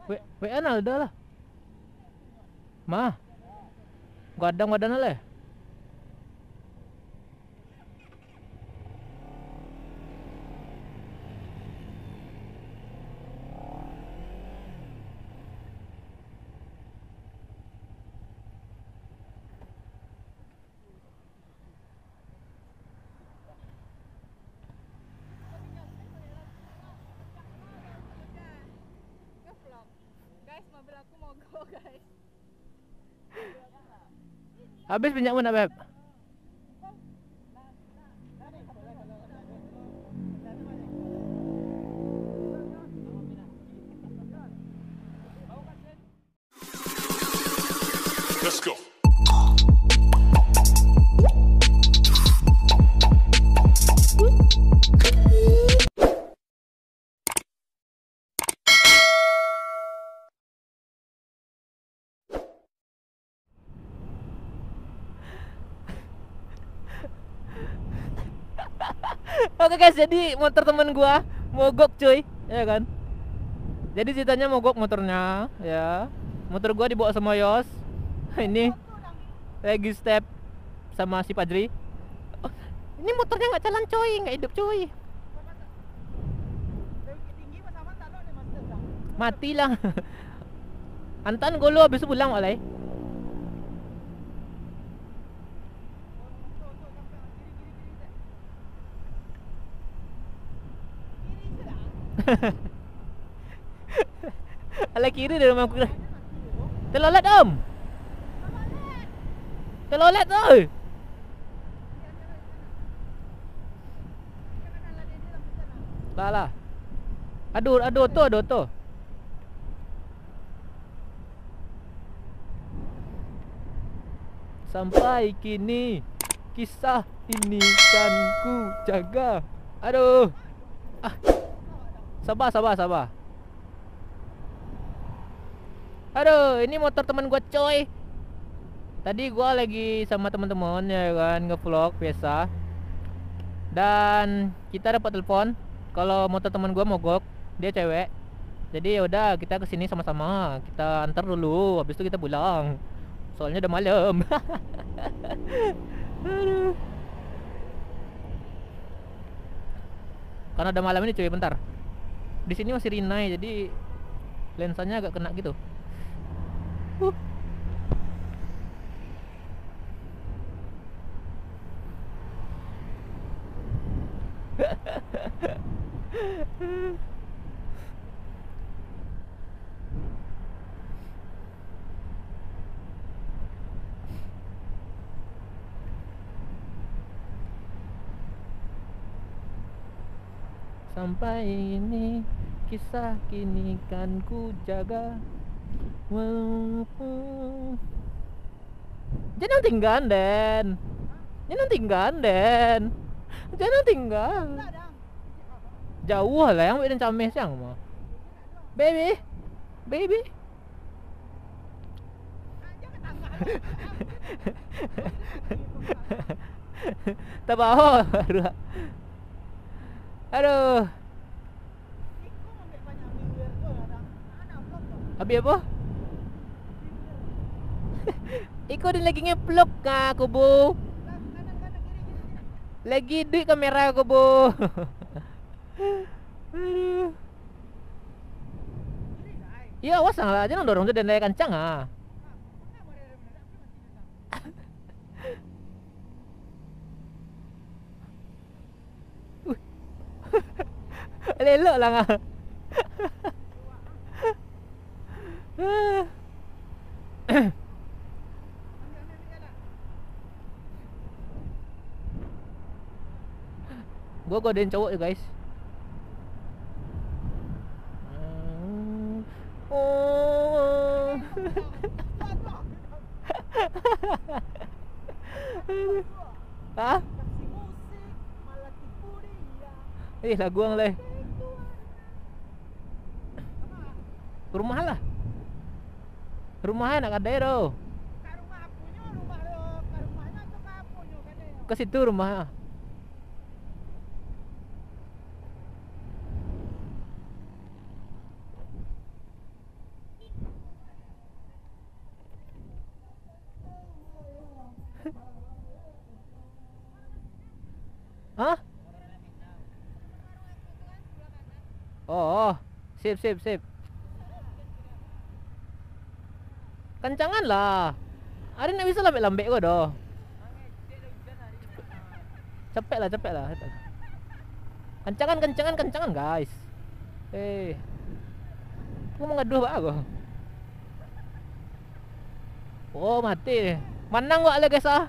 WA ada lah. Mah, gadang lah. Guys, mobil aku mogok guys. Habis minyak mana, Beb? Let's go. Oke guys, jadi motor temen gua mogok cuy, ya kan? Jadi ceritanya mogok motornya, ya. Motor gua dibawa sama Yos. Ini lagi step sama si Padri. Oh, ini motornya nggak jalan cuy, nggak hidup cuy. Mati lah. Antan golo habis itu pulang oleh. Ala kiri dari rumahku. Telolet om. Telolet oi. Lah. Aduh tuh. Sampai kini kisah ini kan ku jaga. Aduh. Ah. Sabar. Aduh, ini motor teman gua coy. Tadi gua lagi sama teman-teman ya kan nge-vlog biasa. Dan kita dapat telepon kalau motor teman gua mogok, dia cewek. Jadi ya udah kita kesini sama-sama. Kita antar dulu, habis itu kita pulang. Soalnya udah malam. Aduh. Karena udah malam ini cuy, bentar. Di sini masih rinai jadi lensanya agak kena gitu. Sampai ini kisah kini kan ku jaga. Jangan tinggal Den. Jangan tinggal Den. Jangan tinggal. Jauh lah yang beda cameh siang mah. Baby. Tak bawa. Aduh. Habis apa? Iko din lagi ngeplok ka kubo. Lagi duit kamera kubo. Aduh. Iya, awas lah, jangan dorong tu dan daya kencang ah. Lelok lah ngah. Gua godain cowok ya guys. Oh. Hah? Lagu ang leh. Rumah lah. Rumahnya nak kadai do. Ke situ rumah. Oh, sip sip sip. Kencangan lah. Hari nak bisa lambek-lambek gua doh. Cepet lah, cepet lah. Kencangan, kencangan, kencangan guys. Gua mau ngaduh pak aku. Oh mati. Menang gua lah guys ah.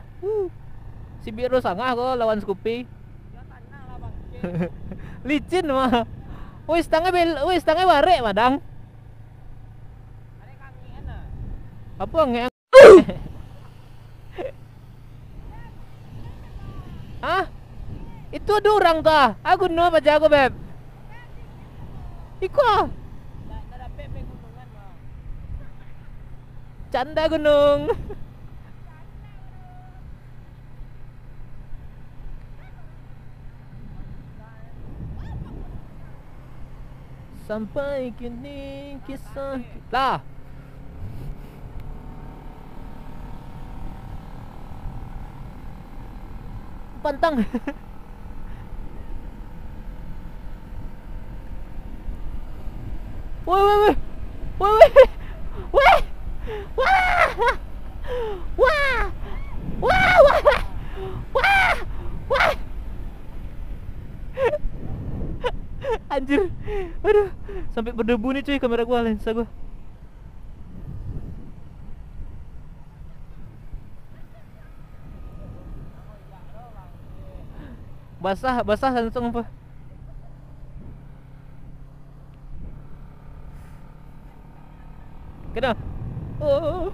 Si biru sangah kok lawan Scoopy. Licin mah. Wis tangan barek madang. Apa nge? Hah? Itu ada orang kah? Aku no apa jago beb. Iko. Canda gunung. Sampai kini kisah lah. Pantang. Woi woi woi. Woi woi. Woi. Wah. Wah. Wah. Wah. Wah. Wah. Anjir. Aduh, sampai berdebu nih cuy kamera gua, lensa gua. Basah, basah langsung apa? Kena. Oh.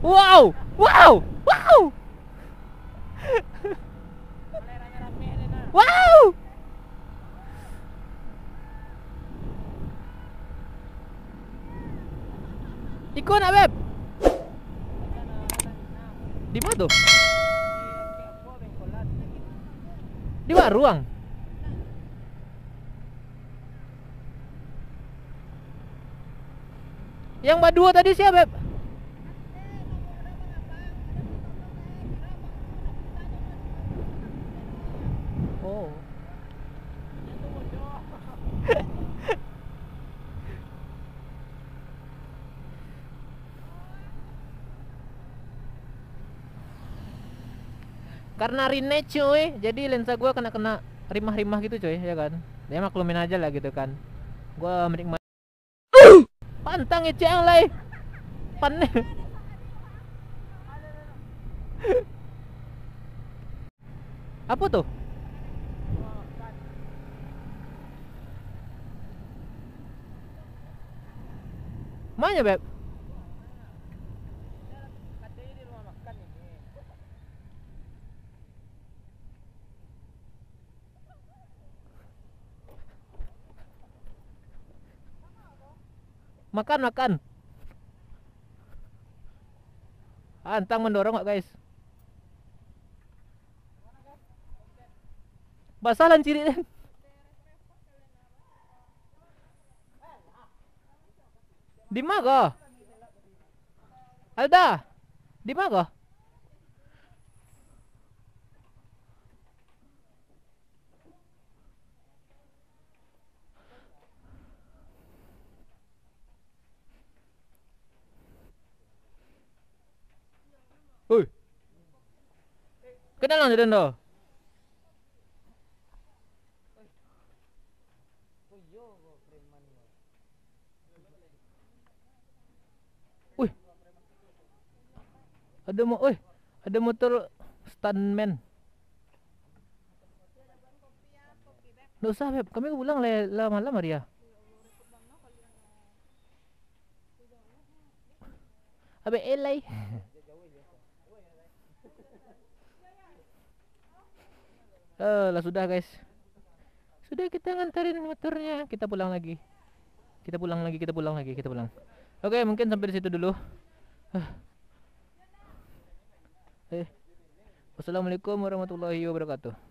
Wow, wow, wow. Wow. Ikut nak beb? Di mana tuh? Di mana ruang? Yang berdua tadi siapa beb? Oh. Karena rine cuy, jadi lensa gua kena rimah-rimah gitu cuy, ya kan. Ya maklumin aja lah gitu kan. Gua menikmati. Pantang itu yang lain. Pan. Apa tuh? Mana beb? Makan makan. Antang mendorong nggak guys? Basah lan ciri deh. Di mana kah? Alda, di mana kah? Oi. Kenal lang din do. Wih. Ada motor stuntman. Nggak usah beb, kami pulang lah malam Maria. Abe elai. Lah sudah guys. Sudah kita nganterin motornya, kita pulang lagi. Kita pulang. Oke, mungkin sampai di situ dulu. Wassalamualaikum warahmatullahi wabarakatuh.